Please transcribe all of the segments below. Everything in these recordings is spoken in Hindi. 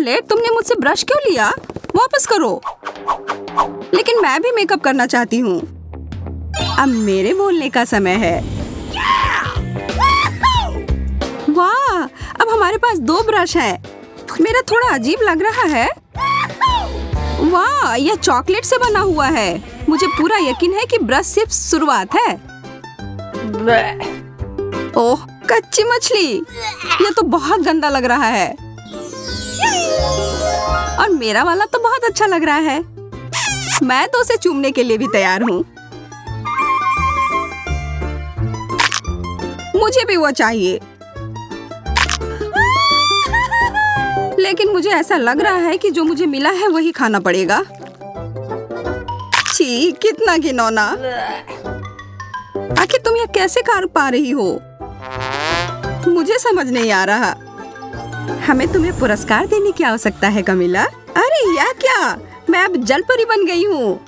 शार्लेट, तुमने मुझसे ब्रश क्यों लिया? वापस करो। लेकिन मैं भी मेकअप करना चाहती हूँ। अब मेरे बोलने का समय है। वाह, अब हमारे पास 2 ब्रश हैं। मेरा थोड़ा अजीब लग रहा है। वाह, यह चॉकलेट से बना हुआ है। मुझे पूरा यकीन है कि ब्रश सिर्फ शुरुआत है। ओह, कच्ची मछली। यह तो बहुत गंदा लग रहा है। और मेरा वाला तो बहुत अच्छा लग रहा है। मैं तो उसे चूमने के लिए भी तैयार हूँ। मुझे भी वो चाहिए। लेकिन मुझे ऐसा लग रहा है कि जो मुझे मिला है वही खाना पड़ेगा। छी, कितना घिनौना। आखिर तुम यह कैसे कर पा रही हो? मुझे समझ नहीं आ रहा। हमें तुम्हें पुरस्कार देने की आवश्यकता है कमिला। अरे यह क्या? मैं अब जल परी बन गई हूँ।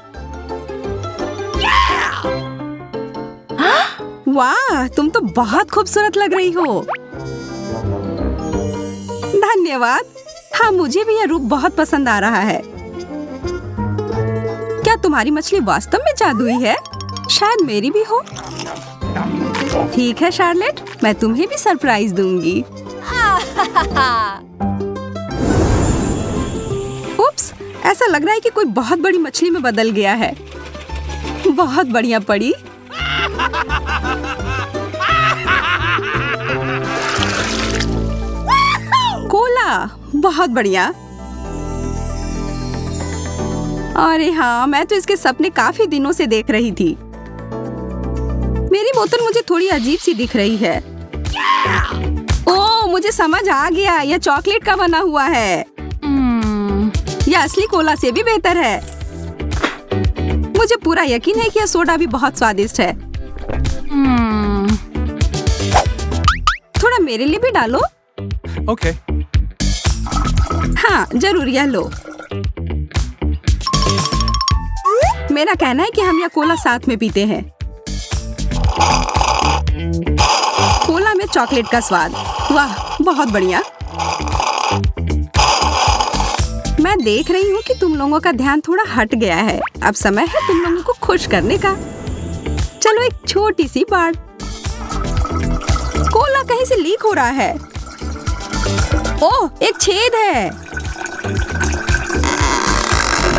वाह, तुम तो बहुत खूबसूरत लग रही हो। धन्यवाद। हाँ, मुझे भी यह रूप बहुत पसंद आ रहा है। क्या तुम्हारी मछली वास्तव में जादुई है? शायद मेरी भी हो। ठीक है शार्लेट, मैं तुम्हें भी सरप्राइज दूंगी। उप्स, ऐसा लग रहा है कि कोई बहुत बड़ी मछली में बदल गया है। बहुत बढ़िया पड़ी। कोला, बहुत बढ़िया। अरे हाँ, मैं तो इसके सपने काफी दिनों से देख रही थी। मेरी बोतल मुझे थोड़ी अजीब सी दिख रही है। ओह, मुझे समझ आ गया, यह चॉकलेट का बना हुआ है। यह असली कोला से भी बेहतर है। मुझे पूरा यकीन है कि यह सोडा भी बहुत स्वादिष्ट है। थोड़ा मेरे लिए भी डालो। ओके। हाँ, जरूर, यह लो। मेरा कहना है कि हम यह कोला साथ में पीते हैं। कोला में चॉकलेट का स्वाद। वाह, बहुत बढ़िया। मैं देख रही हूँ कि तुम लोगों का ध्यान थोड़ा हट गया है। अब समय है तुम लोगों को खुश करने का। चलो एक छोटी सी बात। कोला कहीं से लीक हो रहा है। ओह, एक छेद है।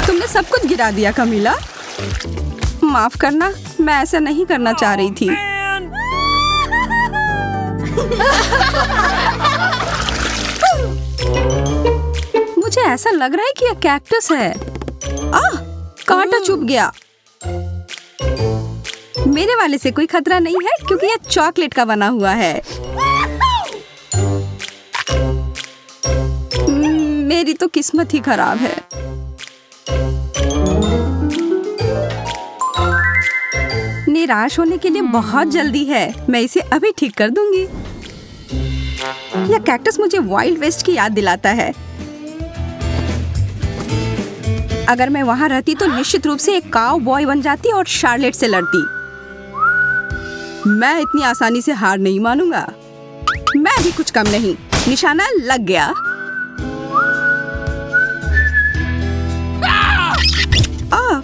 तुमने सब कुछ गिरा दिया कमिला। माफ करना, मैं ऐसा नहीं करना चाह रही थी। मुझे ऐसा लग रहा है कि यह कैक्टस है। आह, कांटा चुभ गया। मेरे वाले से कोई खतरा नहीं है क्योंकि यह चॉकलेट का बना हुआ है। मेरी तो किस्मत ही खराब है। निराश होने के लिए बहुत जल्दी है। मैं इसे अभी ठीक कर दूंगी। यह कैक्टस मुझे वाइल्ड वेस्ट की याद दिलाता है। अगर मैं वहां रहती तो निश्चित रूप से एक काउ बॉय बन जाती और शार्लेट से लड़ती। मैं इतनी आसानी से हार नहीं मानूंगा। मैं भी कुछ कम नहीं। निशाना लग गया।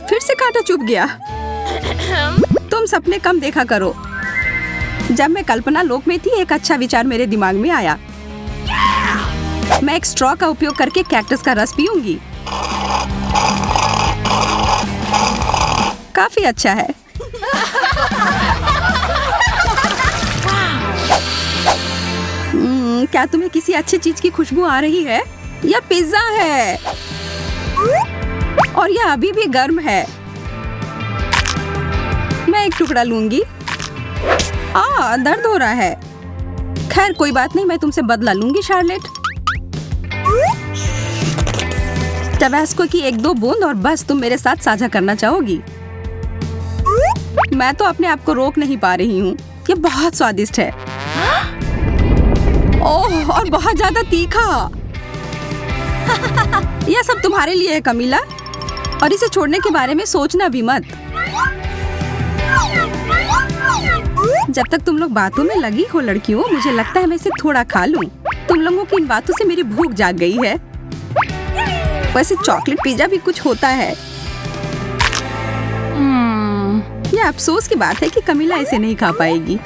फिर से कांटा चुभ गया। तुम सपने कम देखा करो। जब मैं कल्पना लोक में थी, एक अच्छा विचार मेरे दिमाग में आया। मैं एक स्ट्रॉ का उपयोग करके कैक्टस का रस पीऊंगी। काफी अच्छा है। क्या तुम्हें किसी अच्छी चीज की खुशबू आ रही है? यह पिज्जा है और यह अभी भी गर्म है। मैं एक टुकड़ा लूंगी। दर्द हो रहा है। खैर कोई बात नहीं, मैं तुमसे बदला लूंगी शार्लेट। टबास्को की 1-2 बूंद और बस तुम मेरे साथ साझा करना चाहोगी। मैं तो अपने आप को रोक नहीं पा रही हूँ। ये बहुत स्वादिष्ट है। ओह, और बहुत ज्यादा तीखा। यह सब तुम्हारे लिए है कमिला, और इसे छोड़ने के बारे में सोचना भी मत। जब तक तुम लोग बातों में लगी हो लड़कियों, मुझे लगता है मैं इसे थोड़ा खा लूं। तुम लोगों की इन बातों से मेरी भूख जाग गई है। वैसे चॉकलेट पिज्जा भी कुछ होता है। यह अफसोस की बात है कि कमीला इसे नहीं खा पाएगी।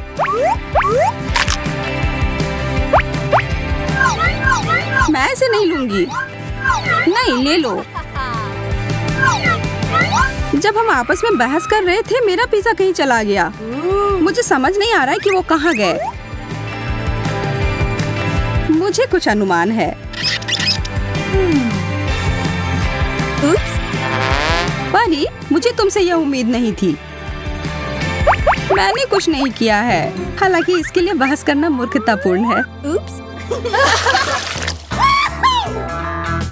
मैं इसे नहीं लूंगी। नहीं, ले लो। जब हम आपस में बहस कर रहे थे, मेरा पिज्जा कहीं चला गया। मुझे समझ नहीं आ रहा है कि वो कहाँ गए। मुझे कुछ अनुमान है। परी, मुझे तुमसे यह उम्मीद नहीं थी। मैंने कुछ नहीं किया है, हालांकि इसके लिए बहस करना मूर्खतापूर्ण है।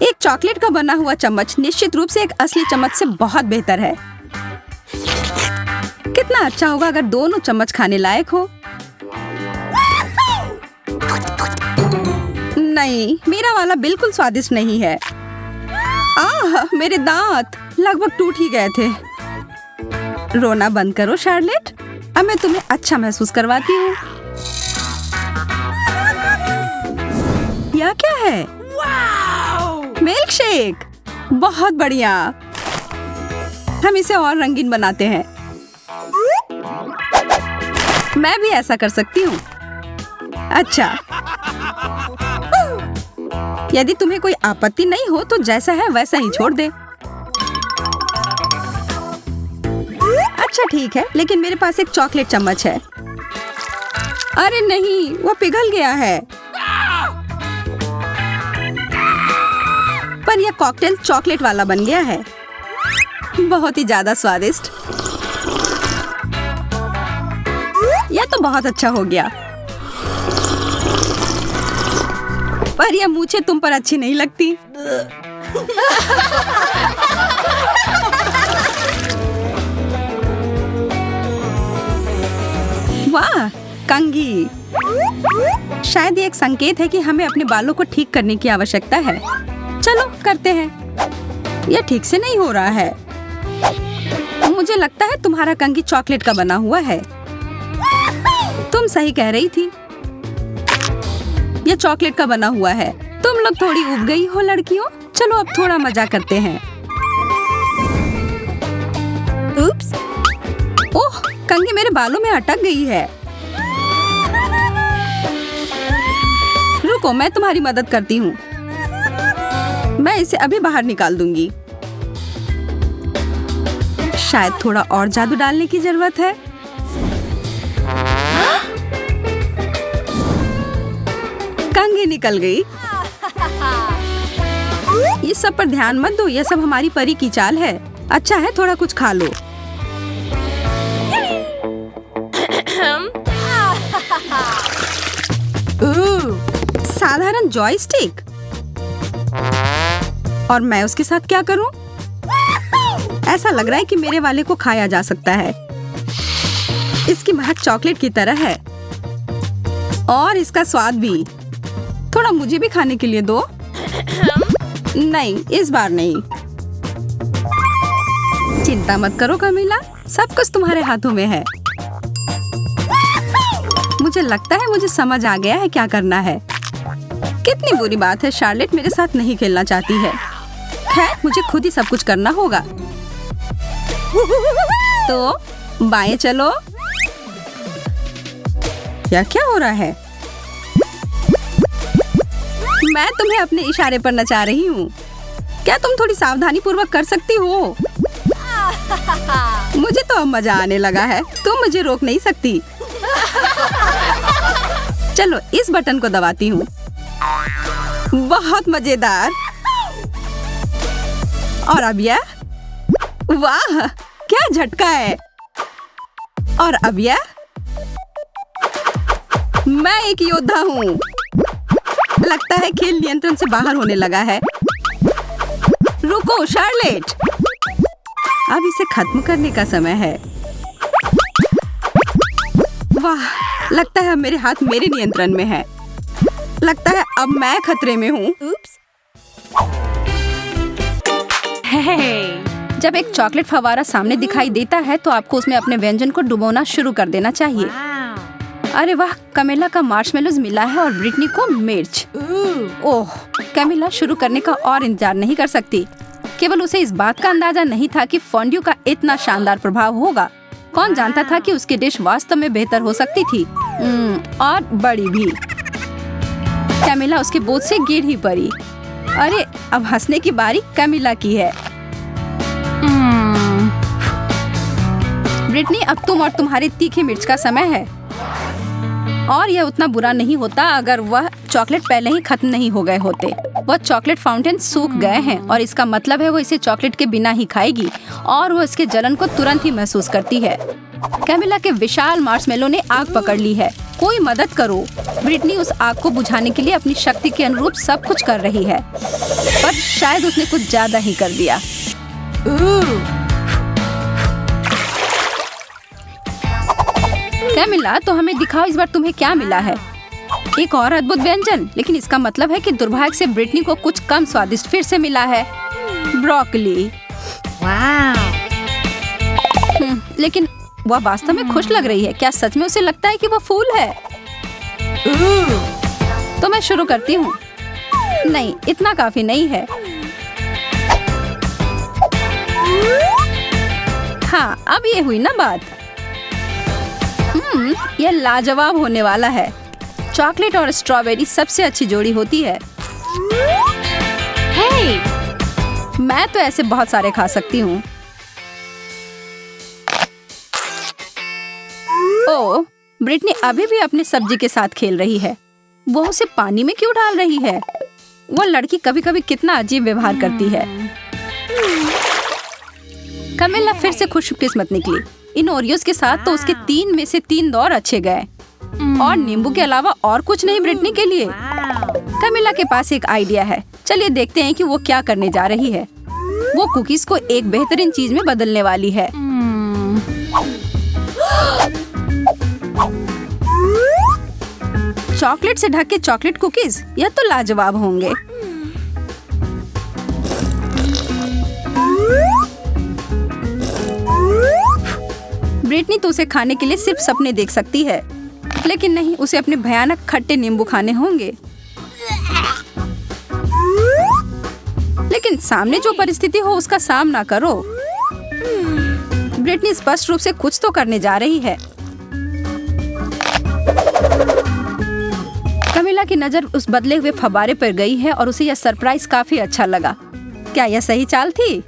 एक चॉकलेट का बना हुआ चम्मच निश्चित रूप से एक असली चम्मच से बहुत बेहतर है। कितना अच्छा होगा अगर दोनों चम्मच खाने लायक हो। नहीं, मेरा वाला बिल्कुल स्वादिष्ट नहीं है। मेरे दांत लगभग टूट ही गए थे। रोना बंद करो शार्लेट, अब मैं तुम्हें अच्छा महसूस करवाती हूँ। यह क्या है? मिल्क शेक, बहुत बढ़िया। हम इसे और रंगीन बनाते हैं। मैं भी ऐसा कर सकती हूँ। अच्छा, यदि तुम्हें कोई आपत्ति नहीं हो तो जैसा है वैसा ही छोड़ दे। अच्छा ठीक है, लेकिन मेरे पास एक चॉकलेट चम्मच है। अरे नहीं, वो पिघल गया है। पर यह कॉकटेल चॉकलेट वाला बन गया है। बहुत ही ज्यादा स्वादिष्ट। यह तो बहुत अच्छा हो गया। पर यह मूछें तुम पर अच्छी नहीं लगती। वाह, कंघी। शायद ये एक संकेत है कि हमें अपने बालों को ठीक करने की आवश्यकता है। चलो करते हैं। यह ठीक से नहीं हो रहा है। मुझे लगता है तुम्हारा कंघी चॉकलेट का बना हुआ है। तुम सही कह रही थी, यह चॉकलेट का बना हुआ है। तुम लोग थोड़ी उब गई हो लड़कियों। चलो अब थोड़ा मजा करते हैं। उप्स, ओह, कंघी मेरे बालों में अटक गई है। रुको, मैं तुम्हारी मदद करती हूँ। मैं इसे अभी बाहर निकाल दूंगी। शायद थोड़ा और जादू डालने की जरूरत है। कंघी निकल गई। ये सब पर ध्यान मत दो, यह सब हमारी परी की चाल है। अच्छा है, थोड़ा कुछ खा लो। साधारण जॉयस्टिक। और मैं उसके साथ क्या करूं? ऐसा लग रहा है कि मेरे वाले को खाया जा सकता है। इसकी महक चॉकलेट की तरह है और इसका स्वाद भी। थोड़ा मुझे भी खाने के लिए दो। नहीं, इस बार नहीं। चिंता मत करो कमीला, सब कुछ तुम्हारे हाथों में है। मुझे लगता है मुझे समझ आ गया है क्या करना है। कितनी बुरी बात है, शार्लेट मेरे साथ नहीं खेलना चाहती है। खैर, मुझे खुद ही सब कुछ करना होगा। तो बाएं चलो। क्या हो रहा है? मैं तुम्हें अपने इशारे पर नचा रही हूँ। क्या तुम थोड़ी सावधानी पूर्वक कर सकती हो? मुझे तो अब मजा आने लगा है। तुम मुझे रोक नहीं सकती। चलो इस बटन को दबाती हूँ। बहुत मजेदार। और अब यह, वाह क्या झटका है। और अब यह, मैं एक योद्धा हूँ। लगता है खेल नियंत्रण से बाहर होने लगा है। रुको शार्लेट, अब इसे खत्म करने का समय है। वाह, लगता है अब मेरे हाथ मेरे नियंत्रण में है। लगता है अब मैं खतरे में हूँ। जब एक चॉकलेट फव्वारा सामने दिखाई देता है तो आपको उसमें अपने व्यंजन को डुबोना शुरू कर देना चाहिए। अरे वाह, कमिला का मार्शमेलोज मिला है और ब्रिटनी को मिर्च। ओह, कमिला शुरू करने का और इंतजार नहीं कर सकती। केवल उसे इस बात का अंदाजा नहीं था कि फोंड्यू का इतना शानदार प्रभाव होगा। कौन जानता था कि उसकी डिश वास्तव में बेहतर हो सकती थी, और बड़ी भी। कमिला उसके बोझ से गिर ही पड़ी। अरे, अब हंसने की बारी कमिला की है। ब्रिटनी, अब तुम और तुम्हारे तीखे मिर्च का समय है। और यह उतना बुरा नहीं होता अगर वह चॉकलेट पहले ही खत्म नहीं हो गए होते। वह चॉकलेट फाउंटेन सूख गए हैं और इसका मतलब है वो इसे चॉकलेट के बिना ही खाएगी और वो इसके जलन को तुरंत ही महसूस करती है। कैमिला के विशाल मार्शमेलो ने आग पकड़ ली है। कोई मदद करो। ब्रिटनी उस आग को बुझाने के लिए अपनी शक्ति के अनुरूप सब कुछ कर रही है, पर शायद उसने कुछ ज्यादा ही कर दिया। कैमिला, तो हमें दिखाओ इस बार तुम्हें क्या मिला है। एक और अद्भुत व्यंजन, लेकिन इसका मतलब है कि दुर्भाग्य से ब्रिटनी को कुछ कम स्वादिष्ट फिर से मिला है, ब्रोकली। लेकिन वह वास्तव में खुश लग रही है। क्या सच में उसे लगता है कि वह फूल है? तो मैं शुरू करती हूँ। नहीं, इतना काफी नहीं है। हाँ, अब ये हुई ना बात। यह लाजवाब होने वाला है। चॉकलेट और स्ट्रॉबेरी सबसे अच्छी जोड़ी होती है। हे! मैं तो ऐसे बहुत सारे खा सकती हूँ। ओह, ब्रिटनी अभी भी अपनी सब्जी के साथ खेल रही है। वो उसे पानी में क्यों डाल रही है? वो लड़की कभी कभी कितना अजीब व्यवहार करती है। कमिला फिर से खुशकिस्मत निकली। इन ओरियोस के साथ तो उसके 3 में से 3 दौर अच्छे गए, और नींबू के अलावा और कुछ नहीं ब्रिटनी के लिए। कमिला के पास एक आइडिया है। चलिए देखते हैं कि वो क्या करने जा रही है। वो कुकीज को एक बेहतरीन चीज में बदलने वाली है। चॉकलेट से ढके चॉकलेट कुकीज, यह तो लाजवाब होंगे। ब्रिटनी तो उसे खाने के लिए सिर्फ सपने देख सकती है, लेकिन नहीं, उसे अपने भयानक खट्टे नींबू खाने होंगे। लेकिन सामने जो परिस्थिति हो उसका सामना करो। ब्रिटनी स्पष्ट रूप से कुछ तो करने जा रही है। कमिला की नजर उस बदले हुए फव्वारे पर गई है और उसे यह सरप्राइज काफी अच्छा लगा। क्या यह सही चाल थी?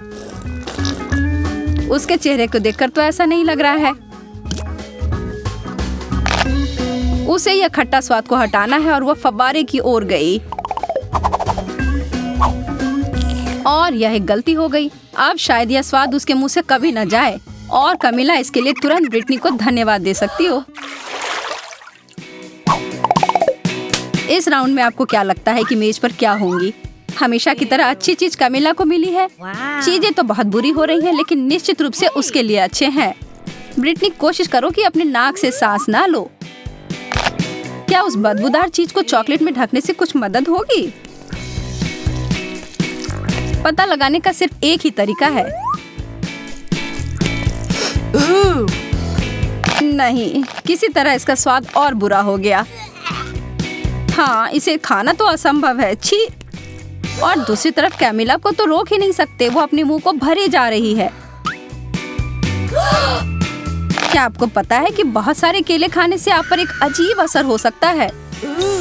उसके चेहरे को देखकर तो ऐसा नहीं लग रहा है। उसे यह खट्टा स्वाद को हटाना है और वह फव्वारे की ओर गई, और यह एक गलती हो गई। अब शायद यह स्वाद उसके मुंह से कभी न जाए, और कमिला इसके लिए तुरंत ब्रिटनी को धन्यवाद दे सकती हो। इस राउंड में आपको क्या लगता है कि मेज पर क्या होंगी? हमेशा की तरह अच्छी चीज कमिला को मिली है। चीजें तो बहुत बुरी हो रही हैं, लेकिन निश्चित रूप से उसके लिए अच्छे हैं। ब्रिटनी, कोशिश करो कि अपने नाक से सांस ना लो। क्या उस बदबूदार चीज को चॉकलेट में ढकने से कुछ मदद होगी? पता लगाने का सिर्फ एक ही तरीका है। नहीं, किसी तरह इसका स्वाद और बुरा हो गया। हाँ, इसे खाना तो असंभव है। छी! और दूसरी तरफ कैमिला को तो रोक ही नहीं सकते। वो अपने मुंह को भरे जा रही है। क्या आपको पता है कि बहुत सारे केले खाने से आप पर एक अजीब असर हो सकता है?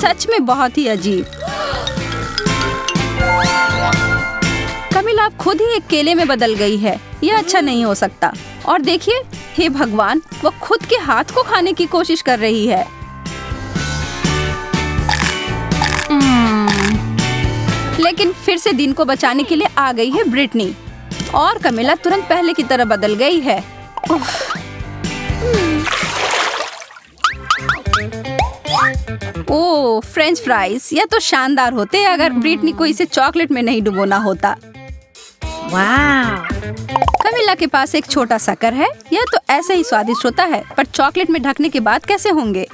सच में बहुत ही अजीब। कमिला अब खुद ही एक केले में बदल गई है। यह अच्छा नहीं हो सकता। और देखिए, हे भगवान, वो खुद के हाथ को खाने की कोशिश कर रही है। लेकिन फिर से दिन को बचाने के लिए आ गई है ब्रिटनी, और कमिला तुरंत पहले की तरह बदल गई है। ओह, फ्रेंच फ्राइज, यह तो शानदार होते अगर ब्रिटनी को इसे चॉकलेट में नहीं डुबोना होता। कमिला के पास एक छोटा सा कर है। यह तो ऐसे ही स्वादिष्ट होता है, पर चॉकलेट में ढकने के बाद कैसे होंगे?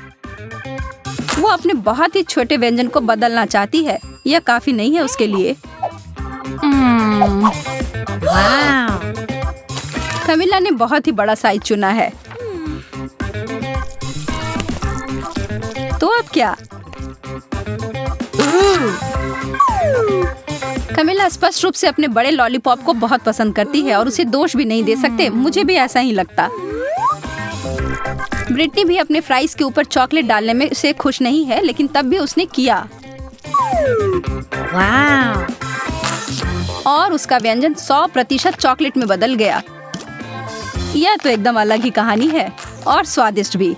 वो अपने बहुत ही छोटे व्यंजन को बदलना चाहती है। यह काफी नहीं है उसके लिए। कमिला ने बहुत ही बड़ा साइज चुना है। क्या? कमिला स्पष्ट रूप से अपने बड़े लॉलीपॉप को बहुत पसंद करती है और उसे दोष भी नहीं दे सकते। मुझे भी ऐसा ही लगता। ब्रिटनी भी अपने फ्राइज के ऊपर चॉकलेट डालने में से खुश नहीं है, लेकिन तब भी उसने किया। वाह! और उसका व्यंजन 100% चॉकलेट में बदल गया। यह तो एकदम अलग ही कहानी है और स्वादिष्ट भी।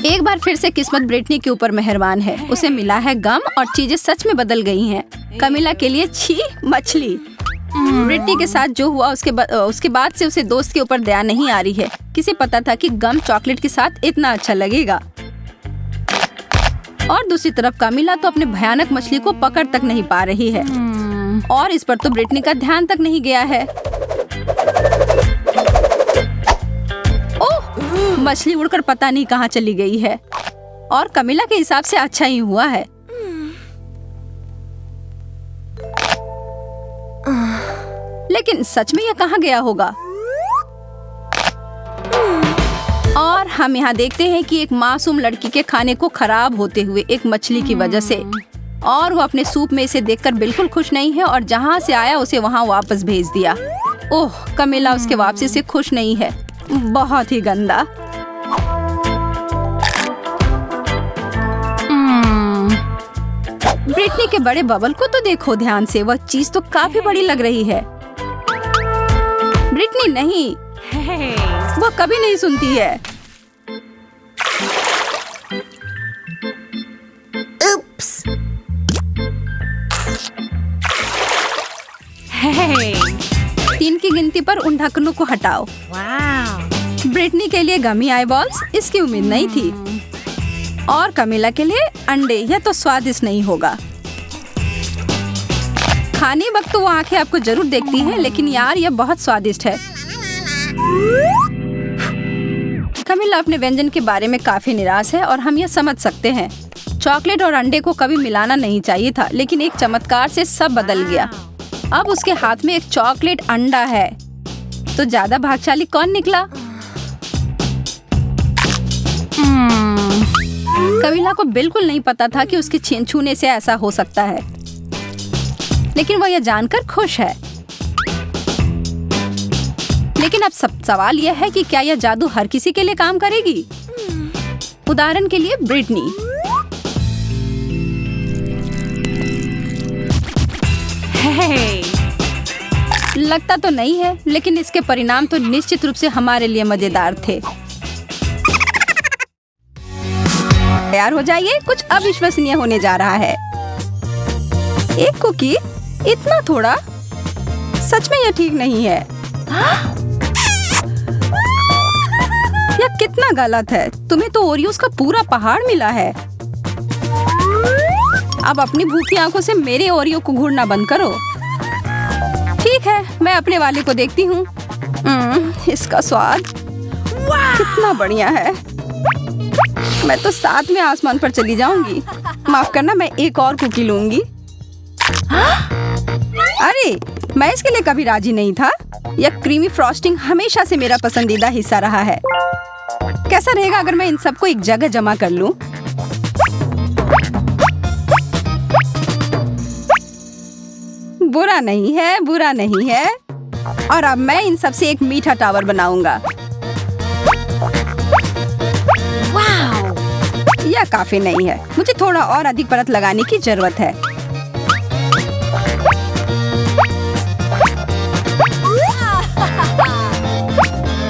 एक बार फिर से किस्मत ब्रिटनी के ऊपर मेहरबान है। उसे मिला है गम और चीजें सच में बदल गई हैं। कमिला के लिए छी मछली। ब्रिटनी के साथ जो हुआ उसके बाद से उसे दोस्त के ऊपर दया नहीं आ रही है। किसे पता था कि गम चॉकलेट के साथ इतना अच्छा लगेगा। और दूसरी तरफ कमिला तो अपने भयानक मछली को पकड़ तक नहीं पा रही है और इस पर तो ब्रिटनी का ध्यान तक नहीं गया है। ओह, मछली उड़कर पता नहीं कहाँ चली गई है और कमिला के हिसाब से अच्छा ही हुआ है। लेकिन सच में यह कहाँ गया होगा? और हम यहाँ देखते हैं कि एक मासूम लड़की के खाने को खराब होते हुए एक मछली की वजह से, और वो अपने सूप में इसे देखकर बिल्कुल खुश नहीं है और जहाँ से आया उसे वहाँ वापस भेज दिया। ओह, कमिला उसके वापसी से खुश नहीं है। बहुत ही गंदा। ब्रिटनी के बड़े बबल को तो देखो ध्यान से, वह चीज तो काफी बड़ी लग रही है। ब्रिटनी नहीं, वो कभी नहीं सुनती है। Oops! Hey! 3 की गिनती पर उन ढक्कनों को हटाओ। Wow! ब्रिटनी के लिए गमी आई बॉल्स, इसकी उम्मीद नहीं थी। और कमिला के लिए अंडे, यह तो स्वादिष्ट नहीं होगा। खाने वक्त तो वो आंखें आपको जरूर देखती हैं, लेकिन यार यह बहुत स्वादिष्ट है। कमिला अपने व्यंजन के बारे में काफी निराश है और हम यह समझ सकते हैं। चॉकलेट और अंडे को कभी मिलाना नहीं चाहिए था, लेकिन एक चमत्कार से सब बदल गया। अब उसके हाथ में एक चॉकलेट अंडा है। तो ज्यादा भाग्यशाली कौन निकला? कमिला को बिल्कुल नहीं पता था कि उसके छूने से ऐसा हो सकता है, लेकिन वह यह जानकर खुश है। लेकिन अब सवाल यह है कि क्या यह जादू हर किसी के लिए काम करेगी? उदाहरण के लिए ब्रिटनी। Hey! लगता तो नहीं है, लेकिन इसके परिणाम तो निश्चित रूप से हमारे लिए मजेदार थे। तैयार हो जाइए, कुछ अविश्वसनीय होने जा रहा है। एक कुकी, इतना थोड़ा? सच में यह ठीक नहीं है। यह कितना गलत है। तुम्हें तो ओरियोस का पूरा पहाड़ मिला है। अब अपनी भूखी आंखों से मेरे ओरियो को घूरना बंद करो। ठीक है, मैं अपने वाले को देखती हूँ। इसका स्वाद कितना बढ़िया है। मैं तो 7वें आसमान पर चली जाऊंगी। माफ करना, मैं एक और कुकी लूंगी। अरे, मैं इसके लिए कभी राजी नहीं था। यह क्रीमी फ्रॉस्टिंग हमेशा से मेरा पसंदीदा हिस्सा रहा है। कैसा रहेगा अगर मैं इन सबको एक जगह जमा कर लूं? बुरा नहीं है, बुरा नहीं है। और अब मैं इन सब से एक मीठा टावर बनाऊंगा। यह काफी नहीं है, मुझे थोड़ा और अधिक परत लगाने की जरूरत है।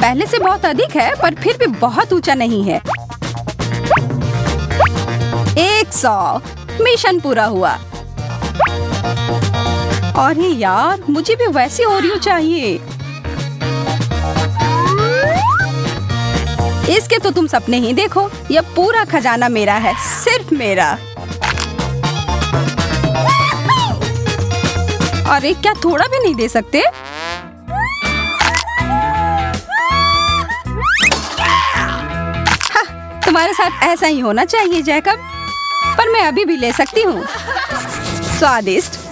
पहले से बहुत अधिक है, पर फिर भी बहुत ऊंचा नहीं है। 100, मिशन पूरा हुआ। अरे यार, मुझे भी वैसी ओरियो चाहिए। इसके तो तुम सपने ही देखो। यह पूरा खजाना मेरा है, सिर्फ मेरा। अरे, क्या थोड़ा भी नहीं दे सकते? हाँ, तुम्हारे साथ ऐसा ही होना चाहिए जैकब। पर मैं अभी भी ले सकती हूँ। स्वादिष्ट।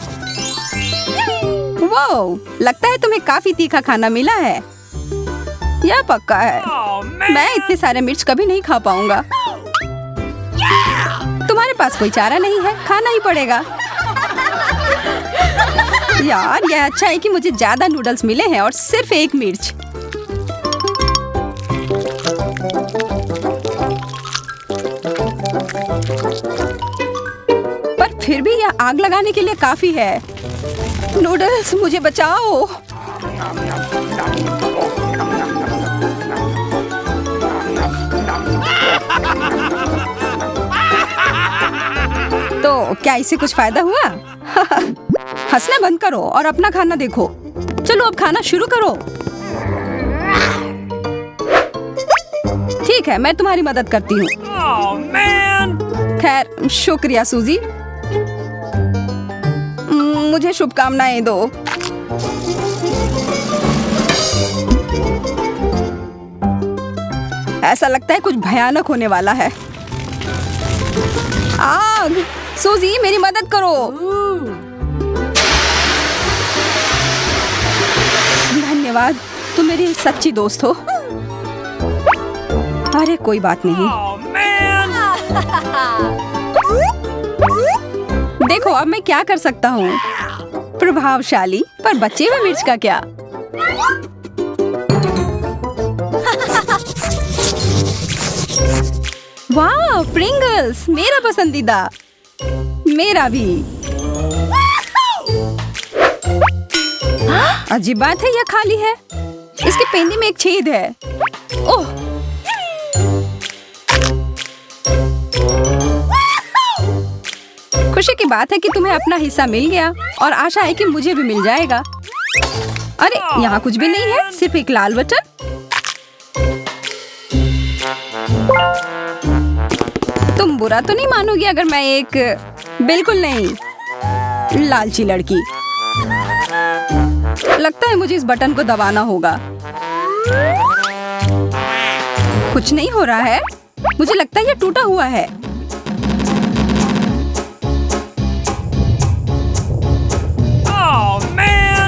वो लगता है तुम्हें काफी तीखा खाना मिला है। यह पक्का है, मैं इतने सारे मिर्च कभी नहीं खा पाऊंगा। तुम्हारे पास कोई चारा नहीं है, खाना ही पड़ेगा। यार यह अच्छा है कि मुझे ज्यादा नूडल्स मिले हैं और सिर्फ एक मिर्च। पर फिर भी यह आग लगाने के लिए काफी है। नूडल्स मुझे बचाओ। तो क्या इससे कुछ फायदा हुआ? हंसना बंद करो और अपना खाना देखो। चलो अब खाना शुरू करो। ठीक है, मैं तुम्हारी मदद करती हूँ। खैर शुक्रिया सूजी। मुझे शुभकामनाएं दो। ऐसा लगता है कुछ भयानक होने वाला है। आग! सूजी मेरी मदद करो। धन्यवाद, तुम मेरी सच्ची दोस्त हो। अरे कोई बात नहीं। देखो अब मैं क्या कर सकता हूँ। प्रभावशाली, पर बचे हुए मिर्च का क्या? वाह प्रिंगल्स, मेरा पसंदीदा। मेरा भी। अजीब बात है, यह खाली है। इसके पेंदी में एक छेद है। ओह, खुशी की बात है कि तुम्हें अपना हिस्सा मिल गया और आशा है कि मुझे भी मिल जाएगा। अरे यहाँ कुछ भी नहीं है, सिर्फ एक लाल बटन। तुम बुरा तो नहीं मानोगी अगर मैं एक बिल्कुल नहीं लालची लड़की। लगता है मुझे इस बटन को दबाना होगा। कुछ नहीं हो रहा है। मुझे लगता है ये टूटा हुआ है।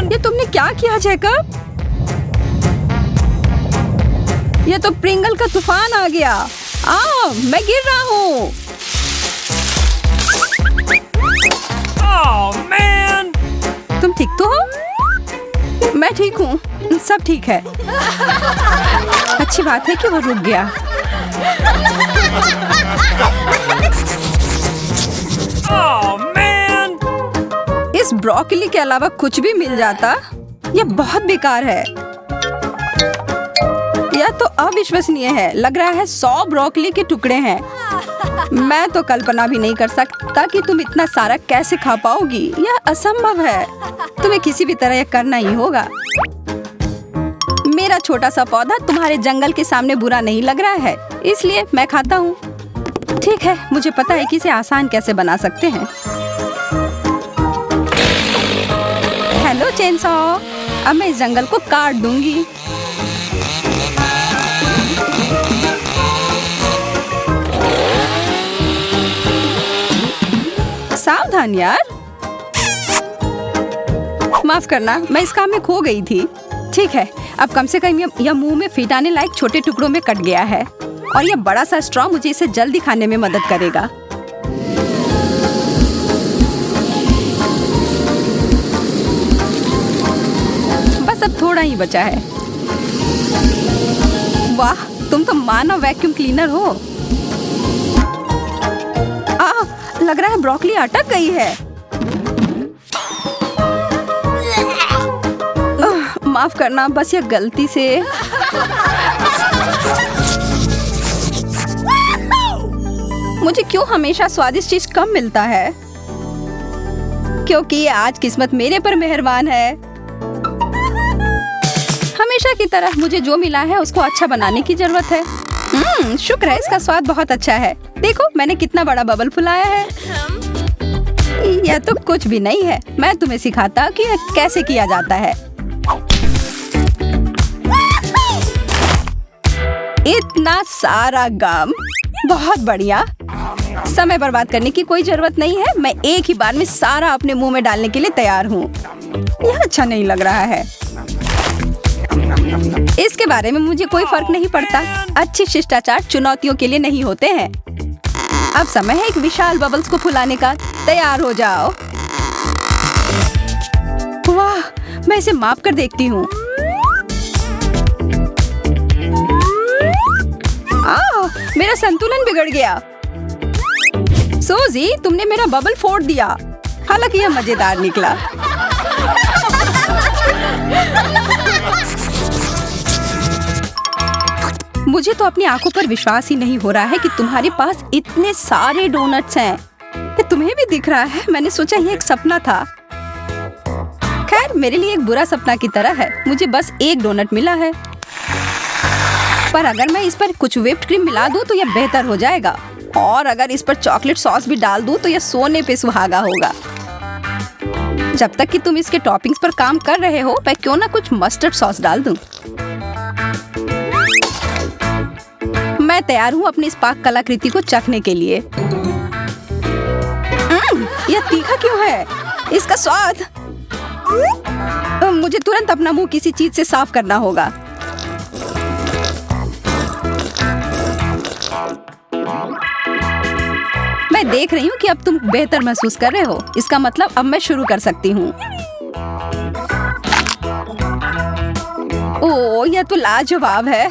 ये तुमने क्या किया जैकब? ये तो प्रिंगल का तूफान आ गया। मैं गिर रहा हूँ। तुम ठीक तो हो? मैं ठीक हूँ, सब ठीक है। अच्छी बात है कि वो रुक गया। इस ब्रोकली के अलावा कुछ भी मिल जाता, यह बहुत बेकार है। यह तो अविश्वसनीय है। लग रहा है 100 ब्रोकली के टुकड़े हैं। मैं तो कल्पना भी नहीं कर सकता कि तुम इतना सारा कैसे खा पाओगी। यह असंभव है। तुम्हें किसी भी तरह यह करना ही होगा। मेरा छोटा सा पौधा तुम्हारे जंगल के सामने बुरा नहीं लग रहा है, इसलिए मैं खाता हूँ। ठीक है, मुझे पता है कि इसे आसान कैसे बना सकते हैं। हेलो चेनसॉ, अब मैं इस जंगल को काट दूंगी। सावधान यार। माफ करना, मैं इस काम में खो गई थी। ठीक है, अब कम से कम यह मुंह में फिट आने लायक छोटे टुकड़ों में कट गया है और यह बड़ा सा स्ट्रॉ मुझे इसे जल्दी खाने में मदद करेगा। बस अब थोड़ा ही बचा है। वाह, तुम तो मानव वैक्यूम क्लीनर हो। लग रहा है ब्रोकली अटक गई है। माफ करना, बस यह गलती से। मुझे क्यों हमेशा स्वादिष्ट चीज कम मिलता है? क्योंकि आज किस्मत मेरे पर मेहरबान है। हमेशा की तरह मुझे जो मिला है उसको अच्छा बनाने की जरूरत है। शुक्र है, इसका स्वाद बहुत अच्छा है। देखो मैंने कितना बड़ा बबल फुलाया है। यह तो कुछ भी नहीं है। मैं तुम्हें सिखाता कि यह कैसे किया जाता है। इतना सारा गम, बहुत बढ़िया। समय बर्बाद करने की कोई जरूरत नहीं है। मैं एक ही बार में सारा अपने मुंह में डालने के लिए तैयार हूँ। यह अच्छा नहीं लग रहा है। इसके बारे में मुझे कोई फर्क नहीं पड़ता। अच्छी शिष्टाचार चुनौतियों के लिए नहीं होते हैं। अब समय है एक विशाल बबल्स को फुलाने का। तैयार हो जाओ। वाह, मैं इसे माप कर देखती हूँ। मेरा संतुलन बिगड़ गया। सूजी, तुमने मेरा बबल फोड़ दिया। हालांकि यह मजेदार निकला। मुझे तो अपनी आंखों पर विश्वास ही नहीं हो रहा है कि तुम्हारे पास इतने सारे डोनट्स हैं। ये तुम्हें भी दिख रहा है? मैंने सोचा यह एक सपना था। खैर, मेरे लिए एक बुरा सपना की तरह है। मुझे बस एक डोनट मिला है, पर अगर मैं इस पर कुछ व्हिप्ड क्रीम मिला दूं तो यह बेहतर हो जाएगा। और अगर इस पर चॉकलेट सॉस भी डाल दूं तो यह सोने पे सुहागा होगा। जब तक कि तुम इसके टॉपिंग्स पर काम कर रहे हो, मैं क्यों ना कुछ मस्टर्ड सॉस डाल दूं। मैं तैयार हूँ अपनी इस पाक कलाकृति को चखने के लिए। यह तीखा क्यों है? इसका स्वाद। मुझे तुरंत अपना मुंह किसी चीज से साफ करना होगा। मैं देख रही हूँ कि अब तुम बेहतर महसूस कर रहे हो। इसका मतलब अब मैं शुरू कर सकती हूँ। ओह, यह तो लाजवाब है।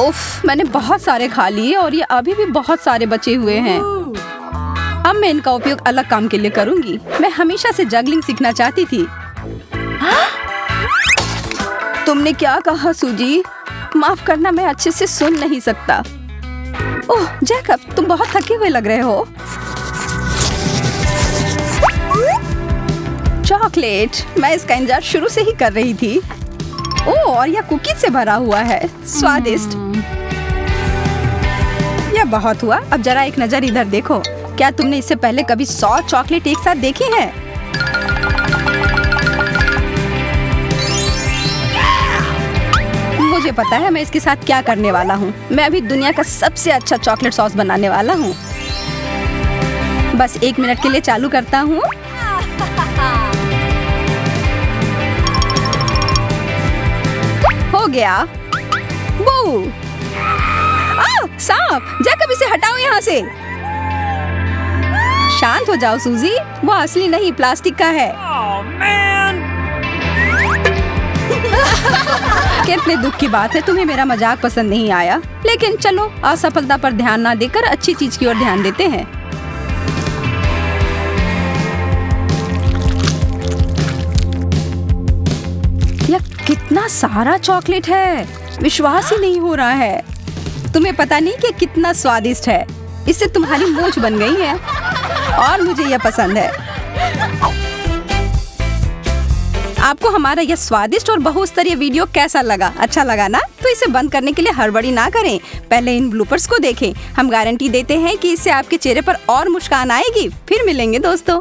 उफ, मैंने बहुत सारे खा लिए और ये अभी भी बहुत सारे बचे हुए हैं। अब मैं इनका उपयोग अलग काम के लिए करूंगी। मैं हमेशा से जगलिंग सीखना चाहती थी। तुमने क्या कहा सूजी? माफ करना, मैं अच्छे से सुन नहीं सकता। ओह जैकब, तुम बहुत थके हुए लग रहे हो। चॉकलेट, मैं इसका इंतजार शुरू से ही कर रही थी। ओह, और यह कुकीज से भरा हुआ है। स्वादिष्ट। यह बहुत हुआ। अब जरा एक नजर इधर देखो। क्या तुमने इससे पहले कभी 100 चॉकलेट एक साथ देखी हैं? मुझे पता है मैं इसके साथ क्या करने वाला हूँ। मैं अभी दुनिया का सबसे अच्छा चॉकलेट सॉस बनाने वाला हूँ। बस 1 मिनट के लिए चालू करता हूँ। हो गया। वो सांप! जैकब, इसे हटाओ यहाँ से। शांत हो जाओ सूजी, वो असली नहीं प्लास्टिक का है। कितने दुख की बात है तुम्हें मेरा मजाक पसंद नहीं आया। लेकिन चलो, असफलता पर ध्यान ना देकर अच्छी चीज की ओर ध्यान देते हैं। यह कितना सारा चॉकलेट है, विश्वास ही नहीं हो रहा है। तुम्हें पता नहीं कि कितना स्वादिष्ट है। इससे तुम्हारी मूंछ बन गई है और मुझे यह पसंद है। आपको हमारा यह स्वादिष्ट और बहुस्तरीय वीडियो कैसा लगा? अच्छा लगा ना? तो इसे बंद करने के लिए हड़बड़ी ना करें। पहले इन ब्लूपर्स को देखें। हम गारंटी देते हैं कि इससे आपके चेहरे पर और मुस्कान आएगी। फिर मिलेंगे दोस्तों।